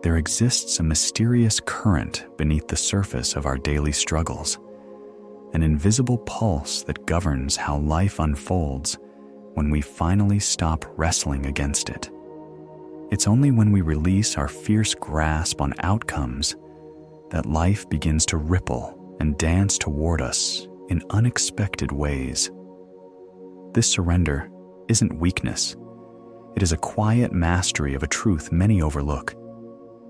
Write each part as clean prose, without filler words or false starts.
there exists a mysterious current beneath the surface of our daily struggles, an invisible pulse that governs how life unfolds when we finally stop wrestling against it. It's only when we release our fierce grasp on outcomes that life begins to ripple and dance toward us in unexpected ways. This surrender isn't weakness. It is a quiet mastery of a truth many overlook,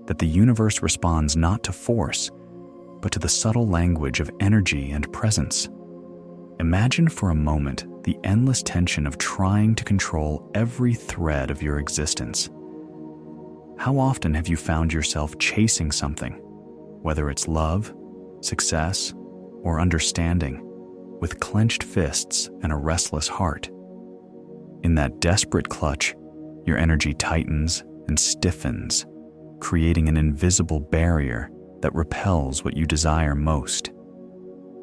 that the universe responds not to force, but to the subtle language of energy and presence. Imagine for a moment the endless tension of trying to control every thread of your existence. How often have you found yourself chasing something, whether it's love, success, or understanding, with clenched fists and a restless heart? In that desperate clutch, your energy tightens and stiffens, creating an invisible barrier that repels what you desire most.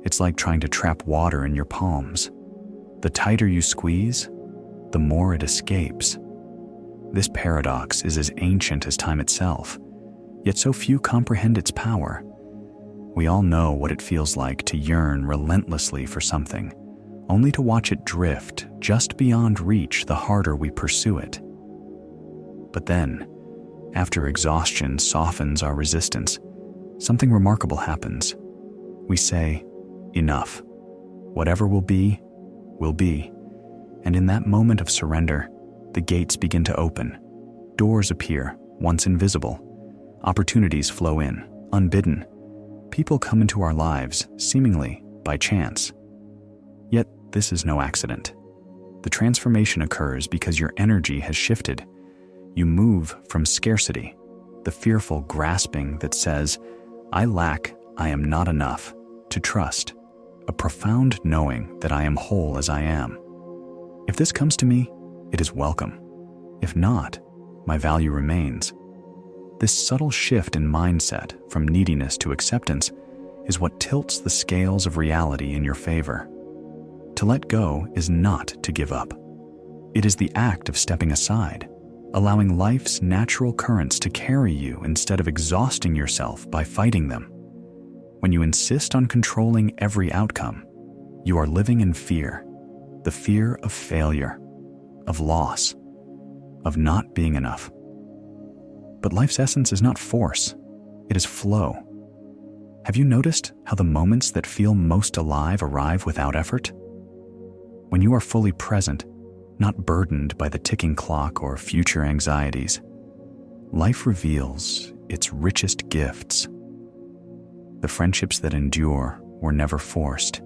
It's like trying to trap water in your palms. The tighter you squeeze, the more it escapes. This paradox is as ancient as time itself, yet so few comprehend its power. We all know what it feels like to yearn relentlessly for something, only to watch it drift just beyond reach the harder we pursue it. But then, after exhaustion softens our resistance, something remarkable happens. We say, enough. Whatever will be, will be. And in that moment of surrender, the gates begin to open. Doors appear, once invisible. Opportunities flow in, unbidden. People come into our lives, seemingly by chance. Yet this is no accident. The transformation occurs because your energy has shifted. You move from scarcity, the fearful grasping that says, I lack, I am not enough, to trust, a profound knowing that I am whole as I am. If this comes to me, it is welcome. If not, my value remains. This subtle shift in mindset from neediness to acceptance is what tilts the scales of reality in your favor. To let go is not to give up. It is the act of stepping aside, allowing life's natural currents to carry you instead of exhausting yourself by fighting them. When you insist on controlling every outcome, you are living in fear, the fear of failure, of loss, of not being enough. But life's essence is not force, it is flow. Have you noticed how the moments that feel most alive arrive without effort? When you are fully present, not burdened by the ticking clock or future anxieties, life reveals its richest gifts. The friendships that endure were never forced.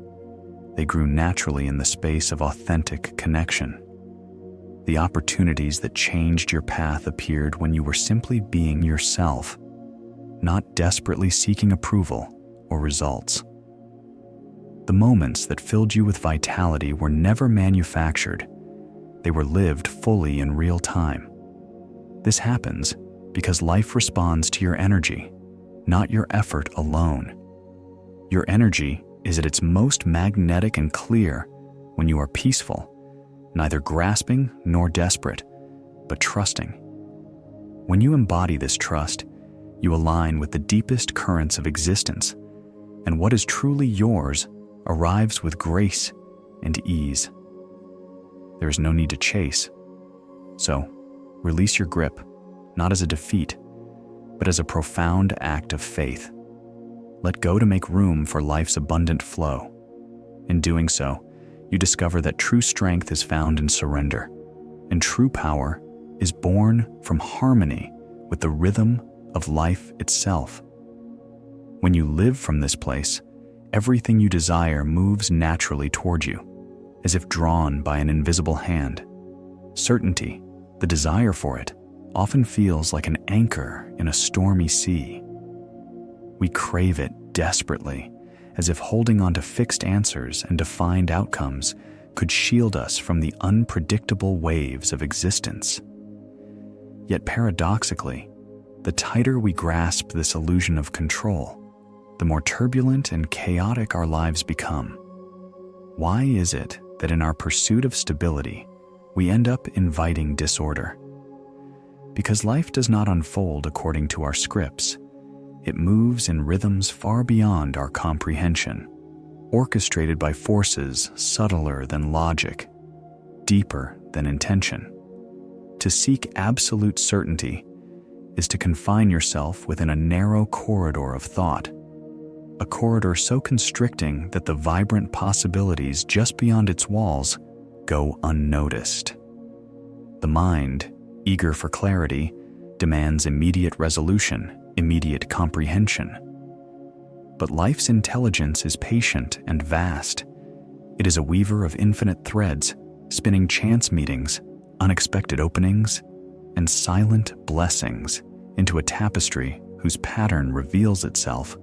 They grew naturally in the space of authentic connection. The opportunities that changed your path appeared when you were simply being yourself, not desperately seeking approval or results. The moments that filled you with vitality were never manufactured. They were lived fully in real time. This happens because life responds to your energy, not your effort alone. Your energy is at its most magnetic and clear when you are peaceful, neither grasping nor desperate, but trusting. When you embody this trust, you align with the deepest currents of existence, and what is truly yours arrives with grace and ease. There is no need to chase. So, release your grip, not as a defeat, but as a profound act of faith. Let go to make room for life's abundant flow. In doing so, you discover that true strength is found in surrender, and true power is born from harmony with the rhythm of life itself. When you live from this place, everything you desire moves naturally toward you, as if drawn by an invisible hand. Certainty, the desire for it, often feels like an anchor in a stormy sea. We crave it desperately, as if holding on to fixed answers and defined outcomes could shield us from the unpredictable waves of existence. Yet paradoxically, the tighter we grasp this illusion of control, the more turbulent and chaotic our lives become. Why is it that in our pursuit of stability, we end up inviting disorder? Because life does not unfold according to our scripts. It moves in rhythms far beyond our comprehension, orchestrated by forces subtler than logic, deeper than intention. To seek absolute certainty is to confine yourself within a narrow corridor of thought, a corridor so constricting that the vibrant possibilities just beyond its walls go unnoticed. The mind, eager for clarity, demands immediate resolution, immediate comprehension. But life's intelligence is patient and vast. It is a weaver of infinite threads, spinning chance meetings, unexpected openings, and silent blessings into a tapestry whose pattern reveals itself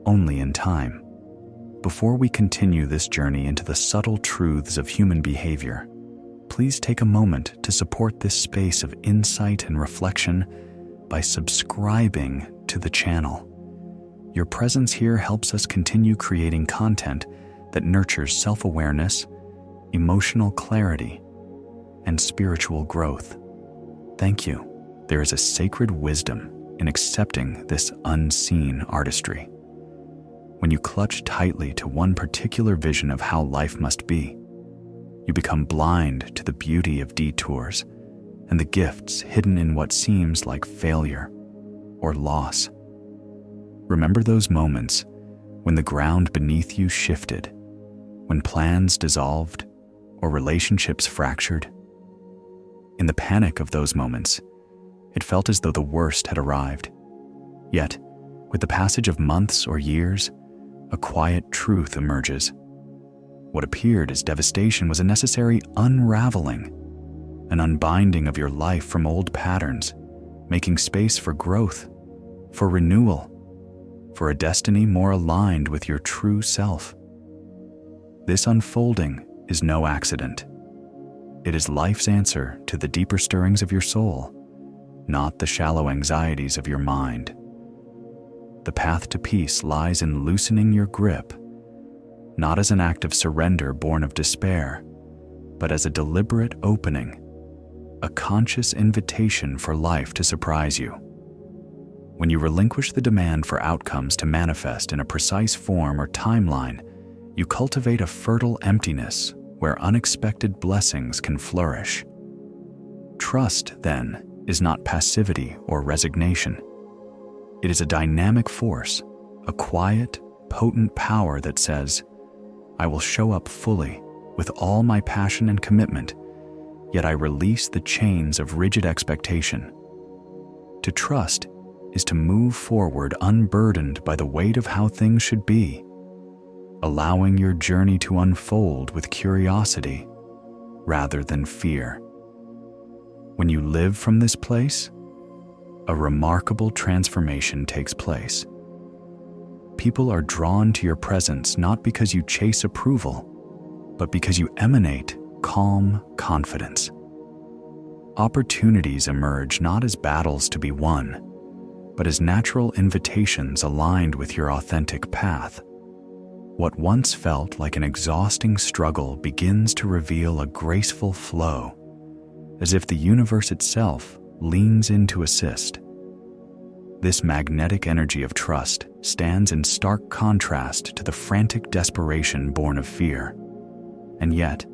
only in time. Before we continue this journey into the subtle truths of human behavior, please take a moment to support this space of insight and reflection by subscribing to the channel. Your presence here helps us continue creating content that nurtures self-awareness, emotional clarity, and spiritual growth. Thank you. There is a sacred wisdom in accepting this unseen artistry. When you clutch tightly to one particular vision of how life must be, you become blind to the beauty of detours and the gifts hidden in what seems like failure or loss. Remember those moments when the ground beneath you shifted, when plans dissolved or relationships fractured? In the panic of those moments, it felt as though the worst had arrived. Yet, with the passage of months or years, a quiet truth emerges. What appeared as devastation was a necessary unraveling, an unbinding of your life from old patterns, making space for growth, for renewal, for a destiny more aligned with your true self. This unfolding is no accident. It is life's answer to the deeper stirrings of your soul, not the shallow anxieties of your mind. The path to peace lies in loosening your grip, not as an act of surrender born of despair, but as a deliberate opening, a conscious invitation for life to surprise you. When you relinquish the demand for outcomes to manifest in a precise form or timeline, you cultivate a fertile emptiness where unexpected blessings can flourish. Trust, then, is not passivity or resignation. It is a dynamic force, a quiet, potent power that says, I will show up fully with all my passion and commitment, yet I release the chains of rigid expectation. To trust is to move forward unburdened by the weight of how things should be, allowing your journey to unfold with curiosity rather than fear. When you live from this place, a remarkable transformation takes place. People are drawn to your presence not because you chase approval, but because you emanate calm confidence. Opportunities emerge not as battles to be won, but as natural invitations aligned with your authentic path. What once felt like an exhausting struggle begins to reveal a graceful flow, as if the universe itself leans in to assist. This magnetic energy of trust stands in stark contrast to the frantic desperation born of fear. And yet,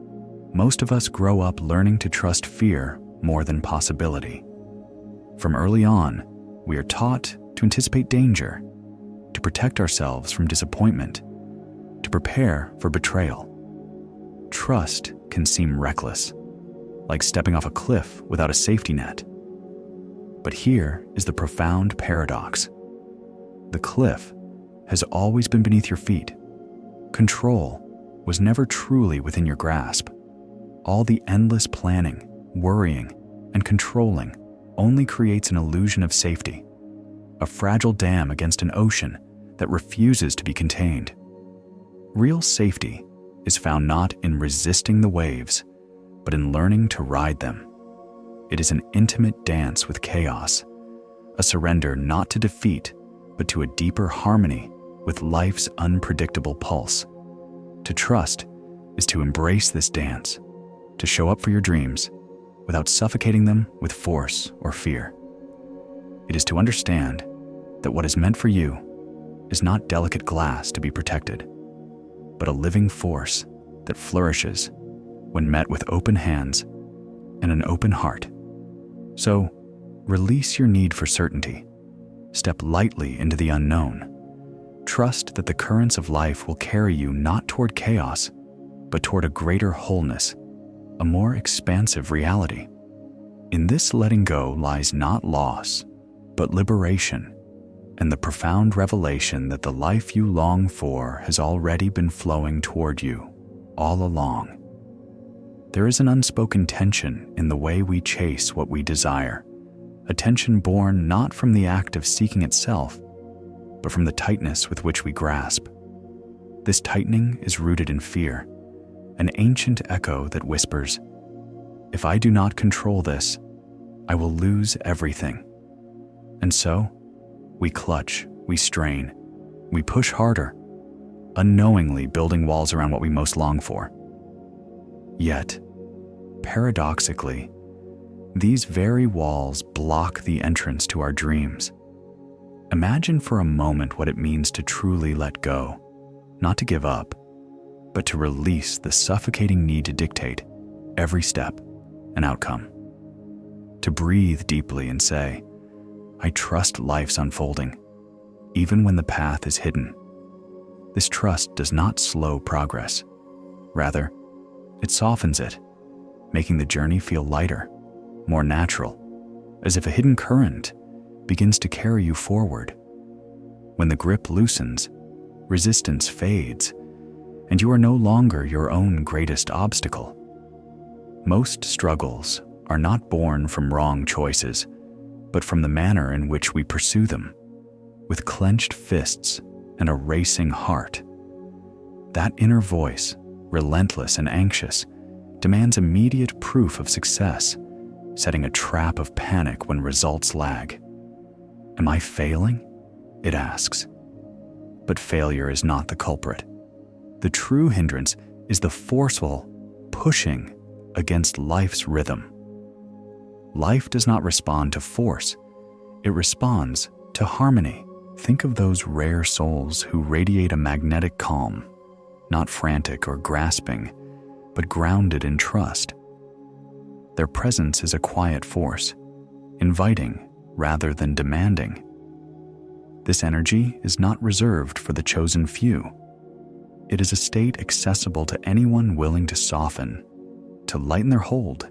most of us grow up learning to trust fear more than possibility. From early on, we are taught to anticipate danger, to protect ourselves from disappointment, to prepare for betrayal. Trust can seem reckless, like stepping off a cliff without a safety net. But here is the profound paradox. The cliff has always been beneath your feet. Control was never truly within your grasp. All the endless planning, worrying, and controlling only creates an illusion of safety, a fragile dam against an ocean that refuses to be contained. Real safety is found not in resisting the waves, but in learning to ride them. It is an intimate dance with chaos, a surrender not to defeat, but to a deeper harmony with life's unpredictable pulse. To trust is to embrace this dance, to show up for your dreams without suffocating them with force or fear. It is to understand that what is meant for you is not delicate glass to be protected, but a living force that flourishes when met with open hands and an open heart. So, release your need for certainty. Step lightly into the unknown. Trust that the currents of life will carry you not toward chaos, but toward a greater wholeness, a more expansive reality. In this letting go lies not loss, but liberation, and the profound revelation that the life you long for has already been flowing toward you all along. There is an unspoken tension in the way we chase what we desire, a tension born not from the act of seeking itself, but from the tightness with which we grasp. This tightening is rooted in fear, an ancient echo that whispers, "If I do not control this, I will lose everything." And so, we clutch, we strain, we push harder, unknowingly building walls around what we most long for. Yet, paradoxically, these very walls block the entrance to our dreams. Imagine for a moment what it means to truly let go, not to give up, but to release the suffocating need to dictate every step and outcome. To breathe deeply and say, "I trust life's unfolding, even when the path is hidden." This trust does not slow progress. Rather, it softens it, making the journey feel lighter, more natural, as if a hidden current begins to carry you forward. When the grip loosens, resistance fades, and you are no longer your own greatest obstacle. Most struggles are not born from wrong choices, but from the manner in which we pursue them, with clenched fists and a racing heart. That inner voice, relentless and anxious, demands immediate proof of success, setting a trap of panic when results lag. "Am I failing?" it asks. But failure is not the culprit. The true hindrance is the forceful pushing against life's rhythm. Life does not respond to force, it responds to harmony. Think of those rare souls who radiate a magnetic calm, not frantic or grasping, but grounded in trust. Their presence is a quiet force, inviting rather than demanding. This energy is not reserved for the chosen few. It is a state accessible to anyone willing to soften, to lighten their hold,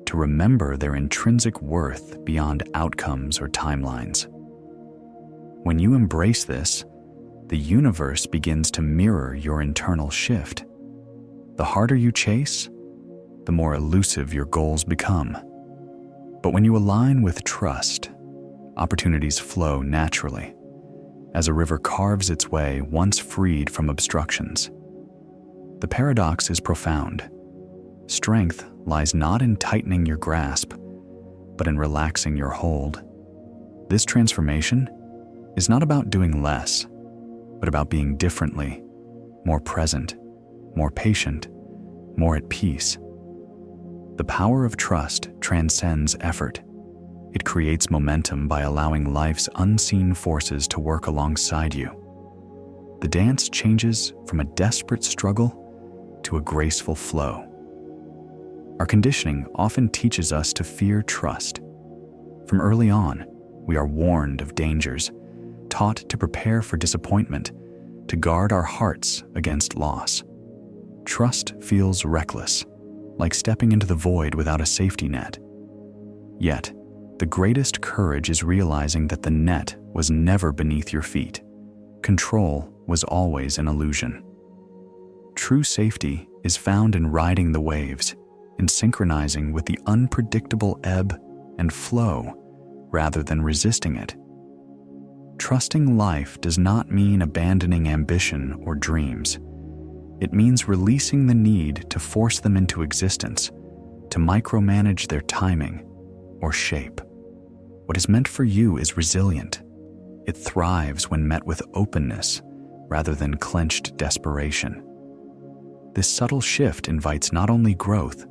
to remember their intrinsic worth beyond outcomes or timelines. When you embrace this, the universe begins to mirror your internal shift. The harder you chase, the more elusive your goals become. But when you align with trust, opportunities flow naturally, as a river carves its way once freed from obstructions. The paradox is profound. Strength lies not in tightening your grasp, but in relaxing your hold. This transformation is not about doing less, but about being differently, more present, more patient, more at peace. The power of trust transcends effort. It creates momentum by allowing life's unseen forces to work alongside you. The dance changes from a desperate struggle to a graceful flow. Our conditioning often teaches us to fear trust. From early on, we are warned of dangers, taught to prepare for disappointment, to guard our hearts against loss. Trust feels reckless, like stepping into the void without a safety net. Yet, the greatest courage is realizing that the net was never beneath your feet. Control was always an illusion. True safety is found in riding the waves, in synchronizing with the unpredictable ebb and flow rather than resisting it. Trusting life does not mean abandoning ambition or dreams. It means releasing the need to force them into existence, to micromanage their timing or shape. What is meant for you is resilient. It thrives when met with openness rather than clenched desperation. This subtle shift invites not only growth,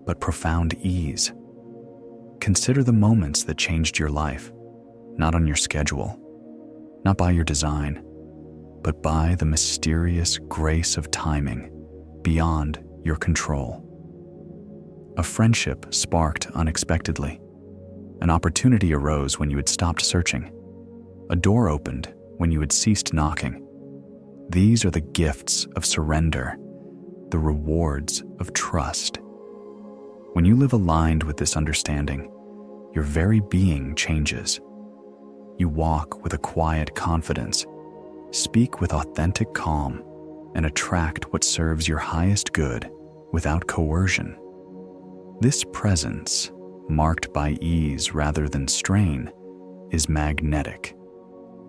but profound ease. Consider the moments that changed your life, not on your schedule, not by your design, but by the mysterious grace of timing beyond your control. A friendship sparked unexpectedly. An opportunity arose when you had stopped searching. A door opened when you had ceased knocking. These are the gifts of surrender, the rewards of trust. When you live aligned with this understanding, your very being changes. You walk with a quiet confidence, speak with authentic calm, and attract what serves your highest good without coercion. This presence, marked by ease rather than strain, is magnetic.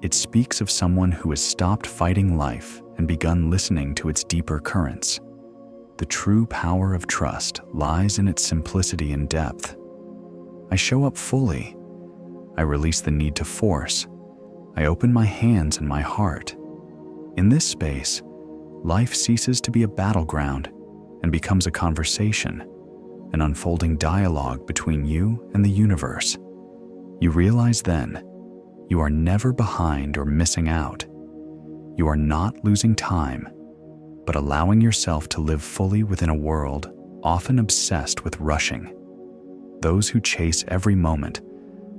It speaks of someone who has stopped fighting life and begun listening to its deeper currents. The true power of trust lies in its simplicity and depth. I show up fully. I release the need to force. I open my hands and my heart. In this space, life ceases to be a battleground and becomes a conversation, an unfolding dialogue between you and the universe. You realize then, you are never behind or missing out. You are not losing time, but allowing yourself to live fully within a world often obsessed with rushing. Those who chase every moment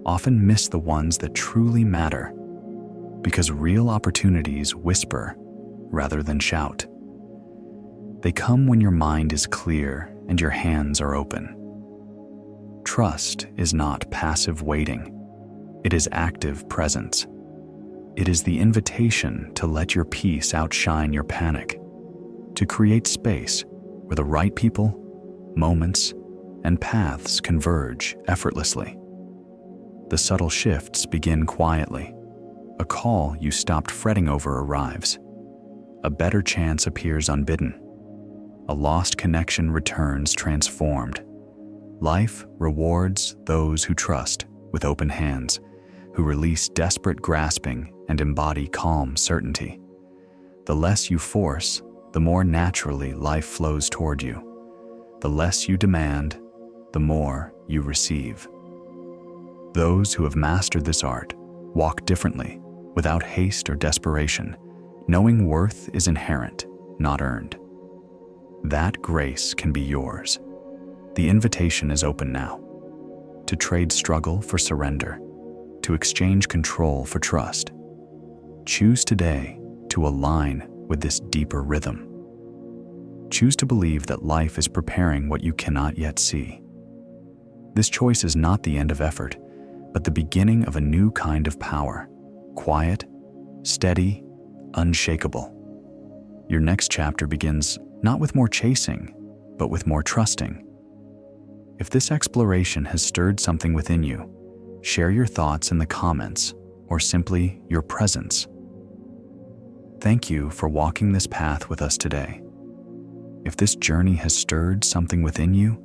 often miss the ones that truly matter, because real opportunities whisper rather than shout. They come when your mind is clear and your hands are open. Trust is not passive waiting. It is active presence. It is the invitation to let your peace outshine your panic, to create space where the right people, moments, and paths converge effortlessly. The subtle shifts begin quietly. A call you stopped fretting over arrives. A better chance appears unbidden. A lost connection returns transformed. Life rewards those who trust with open hands, who release desperate grasping and embody calm certainty. The less you force, the more naturally life flows toward you. The less you demand, the more you receive. Those who have mastered this art walk differently, without haste or desperation, knowing worth is inherent, not earned. That grace can be yours. The invitation is open now. To trade struggle for surrender, to exchange control for trust. Choose today to align with this deeper rhythm. Choose to believe that life is preparing what you cannot yet see. This choice is not the end of effort, but the beginning of a new kind of power, quiet, steady, unshakable. Your next chapter begins not with more chasing, but with more trusting. If this exploration has stirred something within you, share your thoughts in the comments or simply your presence. Thank you for walking this path with us today. If this journey has stirred something within you,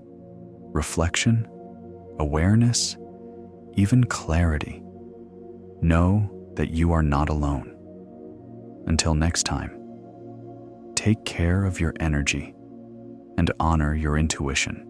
reflection, awareness, even clarity, know that you are not alone. Until next time, take care of your energy and honor your intuition.